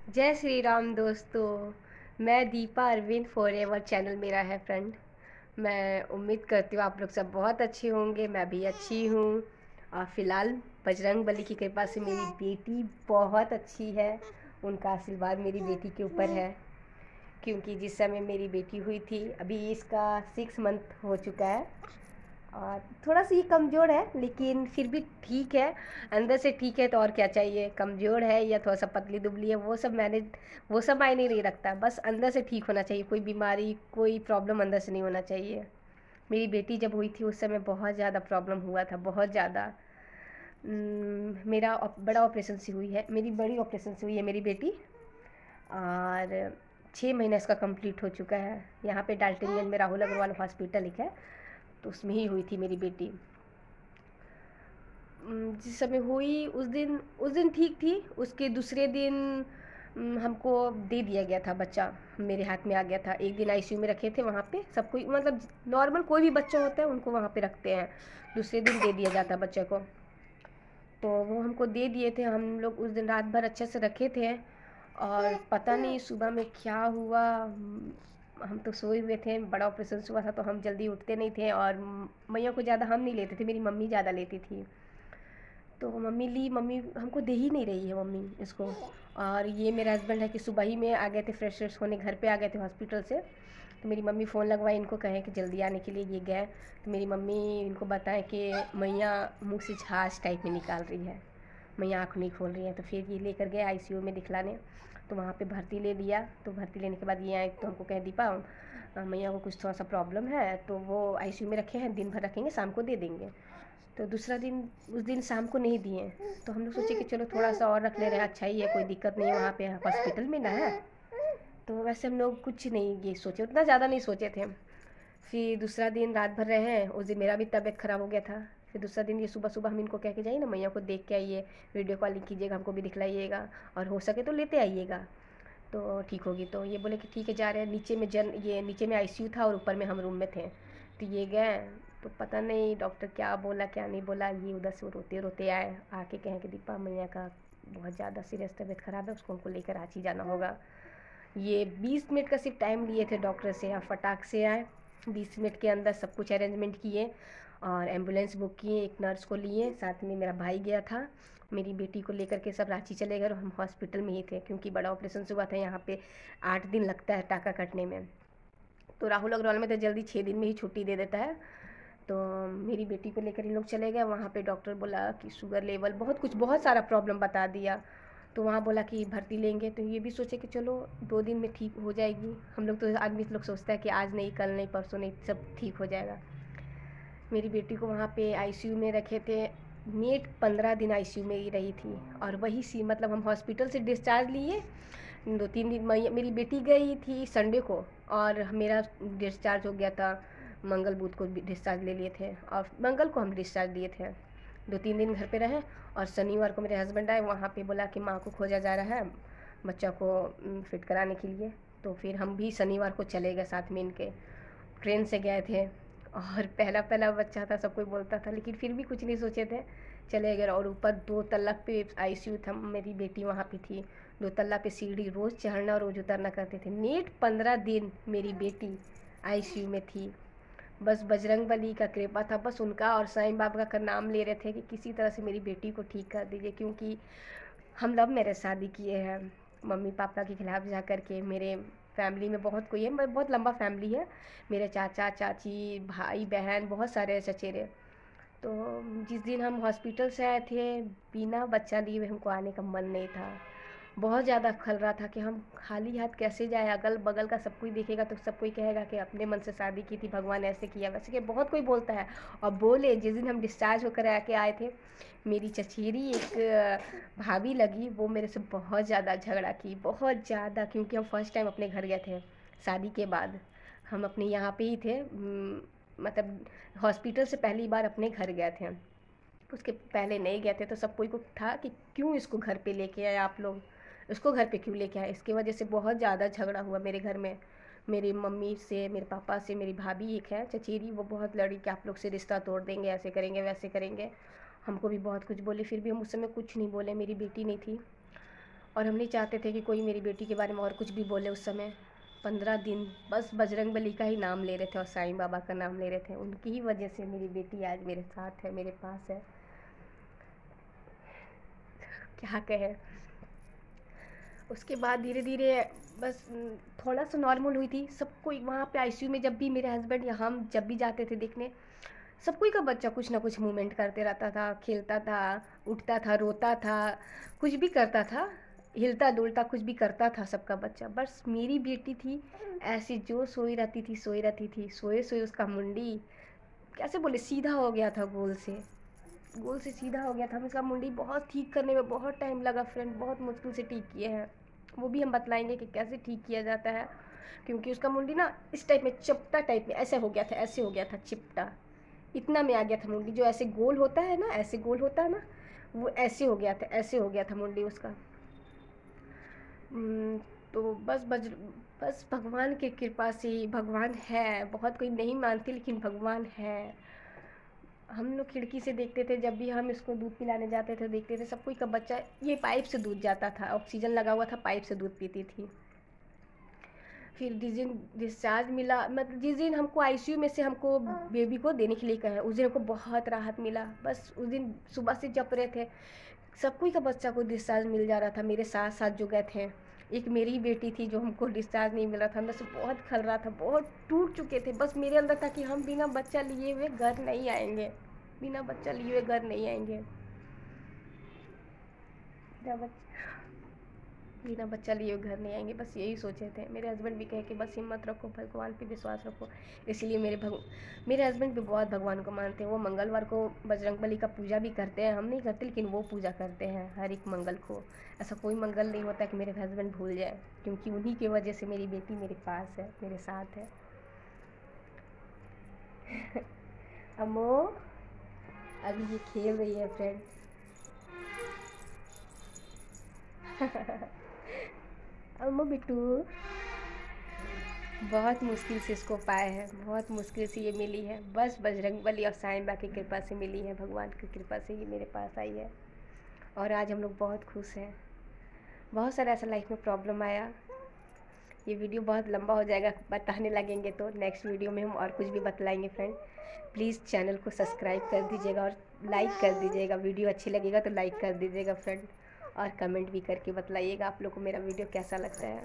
जय श्री राम दोस्तों। मैं दीपा अरविंद फॉरएवर चैनल मेरा है फ्रेंड। मैं उम्मीद करती हूँ आप लोग सब बहुत अच्छे होंगे, मैं भी अच्छी हूँ। और फिलहाल बजरंग बली की कृपा से मेरी बेटी बहुत अच्छी है। उनका आशीर्वाद मेरी बेटी के ऊपर है, क्योंकि जिस समय मेरी बेटी हुई थी अभी इसका 6 मंथ हो चुका है। और थोड़ा सा ये कमज़ोर है लेकिन फिर भी ठीक है। अंदर से ठीक है तो और क्या चाहिए। कमज़ोर है या थोड़ा सा पतली दुबली है वो सब मैंने वो सब मायने नहीं रखता, बस अंदर से ठीक होना चाहिए। कोई बीमारी कोई प्रॉब्लम अंदर से नहीं होना चाहिए। मेरी बेटी जब हुई थी उस समय बहुत ज़्यादा प्रॉब्लम हुआ था, बहुत ज़्यादा। मेरा बड़ा ऑपरेशन से हुई है, मेरी बड़ी ऑपरेशन से हुई है मेरी बेटी। और 6 महीने इसका कंप्लीट हो चुका है। यहाँ पे डाल्टनगंज में राहुल अग्रवाल हॉस्पिटल एक है, तो उसमें ही हुई थी मेरी बेटी। जिस समय हुई उस दिन ठीक थी। उसके दूसरे दिन हमको दे दिया गया था बच्चा, मेरे हाथ में आ गया था। एक दिन आईसीयू में रखे थे, वहाँ पे सब कोई मतलब नॉर्मल कोई भी बच्चा होता है उनको वहाँ पे रखते हैं। दूसरे दिन दे दिया जाता है बच्चे को। तो वो हमको दे दिए थे, हम लोग उस दिन रात भर अच्छे से रखे थे। और पता नहीं सुबह में क्या हुआ, हम तो सोए हुए थे, बड़ा ऑपरेशन हुआ था तो हम जल्दी उठते नहीं थे। और मैया को ज़्यादा हम नहीं लेते थे, मेरी मम्मी ज़्यादा लेती थी। तो मम्मी ली, मम्मी हमको दे ही नहीं रही है मम्मी इसको। और ये मेरा हस्बैंड है कि सुबह ही में आ गए थे, फ्रेश फ्रेश होने घर पे आ गए थे हॉस्पिटल से। तो मेरी मम्मी फ़ोन लगवाई, इनको कहें कि जल्दी आने के लिए। ये गए तो मेरी मम्मी इनको बताएं कि मैया मुंह से झाज टाइप में निकाल रही है, मैया आँख नहीं खोल रही है। तो फिर ये लेकर गए आईसीयू में दिखलाने। तो वहाँ पे भर्ती ले लिया। तो भर्ती लेने के बाद ये आए तो हमको कहें दीपा मैया को कुछ थोड़ा सा प्रॉब्लम है, तो वो आईसीयू में रखे हैं, दिन भर रखेंगे, शाम को दे देंगे। तो दूसरा दिन उस दिन शाम को नहीं दिए। तो हम लोग सोचे कि चलो थोड़ा सा और रख ले रहे हैं, अच्छा ही है, कोई दिक्कत नहीं है, वहाँ पे हॉस्पिटल में ना है। तो वैसे हम लोग कुछ नहीं ये सोचे, उतना ज़्यादा नहीं सोचे थे। फिर दूसरा दिन रात भर रहे हैं, उस दिन मेरा भी तबीयत ख़राब हो गया था। फिर दूसरा दिन ये सुबह सुबह हम इनको कह के जाइए ना मैया को देख के आइए, वीडियो कॉलिंग कीजिएगा, हमको भी दिखलाइएगा, और हो सके तो लेते आइएगा तो ठीक होगी। तो ये बोले कि ठीक है जा रहे हैं। नीचे में ये नीचे में आईसीयू था और ऊपर में हम रूम में थे। तो ये गए तो पता नहीं डॉक्टर क्या बोला क्या नहीं बोला, ये उधर से रोते रोते आए, आके कहें कि दीपा मैया का बहुत ज़्यादा सीरियस तबीयत ख़राब है, उसको हमको लेकर रांची जाना होगा। ये 20 मिनट का सिर्फ टाइम लिए थे डॉक्टर से, आप फटाक से आए। 20 मिनट के अंदर सब कुछ अरेंजमेंट किए और एम्बुलेंस बुक किए, एक नर्स को लिए, साथ में मेरा भाई गया था। मेरी बेटी को लेकर के सब रांची चले गए और हम हॉस्पिटल में ही थे, क्योंकि बड़ा ऑपरेशन हुआ था। यहाँ पे 8 दिन लगता है टाका कटने में। तो राहुल अग्रवाल में तो जल्दी 6 दिन में ही छुट्टी दे देता है। तो मेरी बेटी को लेकर इन लोग चले गए। वहाँ पे डॉक्टर बोला कि शुगर लेवल, बहुत कुछ, बहुत सारा प्रॉब्लम बता दिया। तो वहाँ बोला कि भर्ती लेंगे। तो ये भी सोचे कि चलो 2 दिन में ठीक हो जाएगी। हम लोग तो आदमी लोग सोचता है कि आज नहीं, कल नहीं, परसों नहीं, सब ठीक हो जाएगा। मेरी बेटी को वहाँ पे आईसीयू में रखे थे। नेट 15 दिन आईसीयू में ही रही थी। और वही सी मतलब हम हॉस्पिटल से डिस्चार्ज लिए 2-3 दिन। मेरी बेटी गई थी संडे को और मेरा डिस्चार्ज हो गया था मंगल बुध को डिस्चार्ज ले लिए थे, और मंगल को हम डिस्चार्ज लिए थे। 2-3 दिन घर पे रहे और शनिवार को मेरे हस्बैंड आए, वहाँ पे बोला कि माँ को खोजा जा रहा है बच्चा को फिट कराने के लिए। तो फिर हम भी शनिवार को चले गए साथ में इनके, ट्रेन से गए थे। और पहला पहला बच्चा था, सब कोई बोलता था, लेकिन फिर भी कुछ नहीं सोचे थे, चले गए। और ऊपर 2 तल्ला पे आईसीयू था, मेरी बेटी वहाँ पे थी। 2 तल्ला पे सीढ़ी रोज़ चढ़ना और रोज़ उतरना करते थे। नेट 15 दिन मेरी बेटी आईसीयू में थी। बस बजरंग बली का कृपा था, बस उनका और साईं बाबा का नाम ले रहे थे कि किसी तरह से मेरी बेटी को ठीक कर दीजिए। क्योंकि हम लव मैरिज शादी किए हैं, मम्मी पापा के खिलाफ जा कर के। मेरे फैमिली में बहुत कोई है, बहुत लंबा फैमिली है, मेरे चाचा चाची भाई बहन बहुत सारे चचेरे। तो जिस दिन हम हॉस्पिटल से आए थे, बिना बच्चा लिए हमको आने का मन नहीं था। बहुत ज़्यादा खल रहा था कि हम खाली हाथ कैसे जाए, अगल बगल का सब कोई देखेगा तो सब कोई कहेगा कि अपने मन से शादी की थी, भगवान ऐसे किया वैसे किया, बहुत कोई बोलता है। और बोले जिस दिन हम डिस्चार्ज होकर आके आए थे, मेरी चचेरी एक भाभी लगी, वो मेरे से बहुत ज़्यादा झगड़ा की, बहुत ज़्यादा। क्योंकि हम फर्स्ट टाइम अपने घर गए थे शादी के बाद, हम अपने यहाँ पे ही थे, मतलब हॉस्पिटल से पहली बार अपने घर गए थे, उसके पहले नहीं गए थे। तो सब कोई को था कि क्यों इसको घर पे लेके आए आप लोग, इसको घर पे क्यों लेके आए। इसकी वजह से बहुत ज़्यादा झगड़ा हुआ मेरे घर में, मेरी मम्मी से, मेरे पापा से। मेरी भाभी एक है चचेरी, वो बहुत लड़ी कि आप लोग से रिश्ता तोड़ देंगे, ऐसे करेंगे वैसे करेंगे। हमको भी बहुत कुछ बोले, फिर भी हम उस समय कुछ नहीं बोले, मेरी बेटी नहीं थी। और हम नहीं चाहते थे कि कोई मेरी बेटी के बारे में और कुछ भी बोले उस समय। 15 दिन बस बजरंगबली का ही नाम ले रहे थे और साईं बाबा का नाम ले रहे थे। उनकी ही वजह से मेरी बेटी आज मेरे साथ है, मेरे पास है। क्या कहे। उसके बाद धीरे धीरे बस थोड़ा सा नॉर्मल हुई थी। सब कोई वहाँ पे आईसीयू में, जब भी मेरे हस्बैंड या हम जब भी जाते थे देखने, सब कोई का बच्चा कुछ ना कुछ मूवमेंट करते रहता था, खेलता था, उठता था, रोता था, कुछ भी करता था, हिलता डुलता कुछ भी करता था सबका बच्चा। बस मेरी बेटी थी ऐसी जो सोई रहती थी, सोई रहती थी, सोए सोए उसका मुंडी कैसे बोले सीधा हो गया था, गोल से सीधा हो गया था। हम इसका मुंडी बहुत ठीक करने में बहुत टाइम लगा फ्रेंड, बहुत मुश्किल से ठीक किए हैं। वो भी हम बतलाएंगे कि कैसे ठीक किया जाता है, क्योंकि उसका मुंडी ना इस टाइप में चिपटा टाइप में ऐसे हो गया था, ऐसे हो गया था चिपटा, इतना में आ गया था मुंडी। जो ऐसे गोल होता है ना, ऐसे गोल होता है ना, वो ऐसे हो गया था, ऐसे हो गया था मुंडी उसका। तो बस भगवान की कृपा से ही, भगवान है, बहुत कोई नहीं मानती लेकिन भगवान है। हम लोग खिड़की से देखते थे, जब भी हम इसको दूध पिलाने जाते थे देखते थे सब कोई का बच्चा ये पाइप से दूध जाता था, ऑक्सीजन लगा हुआ था, पाइप से दूध पीती थी। फिर जिस दिन डिस्चार्ज मिला, मतलब जिस दिन हमको आईसीयू में से हमको बेबी को देने के लिए कहे, उस दिन हमको बहुत राहत मिला। बस उस दिन सुबह से जप रहे थे, सब कोई का बच्चा को डिस्चार्ज मिल जा रहा था। मेरे साथ साथ जो गए थे, एक मेरी बेटी थी जो हमको डिस्चार्ज नहीं मिला था, अंदर से बहुत खल रहा था, बहुत टूट चुके थे। बस मेरे अंदर था कि हम बिना बच्चा लिए हुए घर नहीं आएंगे, बिना बच्चा लिए हुए घर नहीं आएंगे, बिना बच्चा लिए घर नहीं आएंगे, बस यही सोचे थे। मेरे हस्बैंड भी कहे कि बस हिम्मत रखो, भगवान पे विश्वास रखो। इसीलिए मेरे हस्बैंड भी बहुत भगवान को मानते हैं। वो मंगलवार को बजरंगबली का पूजा भी करते हैं, हम नहीं करते लेकिन वो पूजा करते हैं हर एक मंगल को। ऐसा कोई मंगल नहीं होता कि मेरे हस्बैंड भूल जाए, क्योंकि उन्हीं की वजह से मेरी बेटी मेरे पास है, मेरे साथ है। अम्मो अभी ये खेल रही है फ्रेंड। अम्मो बिट्टू बहुत मुश्किल से इसको पाए हैं, बहुत मुश्किल से ये मिली है। बस बजरंगबली और साईं बाबा की कृपा से मिली है, भगवान की कृपा से ये मेरे पास आई है। और आज हम लोग बहुत खुश हैं। बहुत सारा ऐसा लाइफ में प्रॉब्लम आया, ये वीडियो बहुत लंबा हो जाएगा, बताने लगेंगे तो नेक्स्ट वीडियो में हम और कुछ भी बतलाएंगे फ्रेंड। प्लीज़ चैनल को सब्सक्राइब कर दीजिएगा और लाइक कर दीजिएगा। वीडियो अच्छी लगेगा तो लाइक कर दीजिएगा फ्रेंड, और कमेंट भी करके बतलाइएगा आप लोग को मेरा वीडियो कैसा लगता है।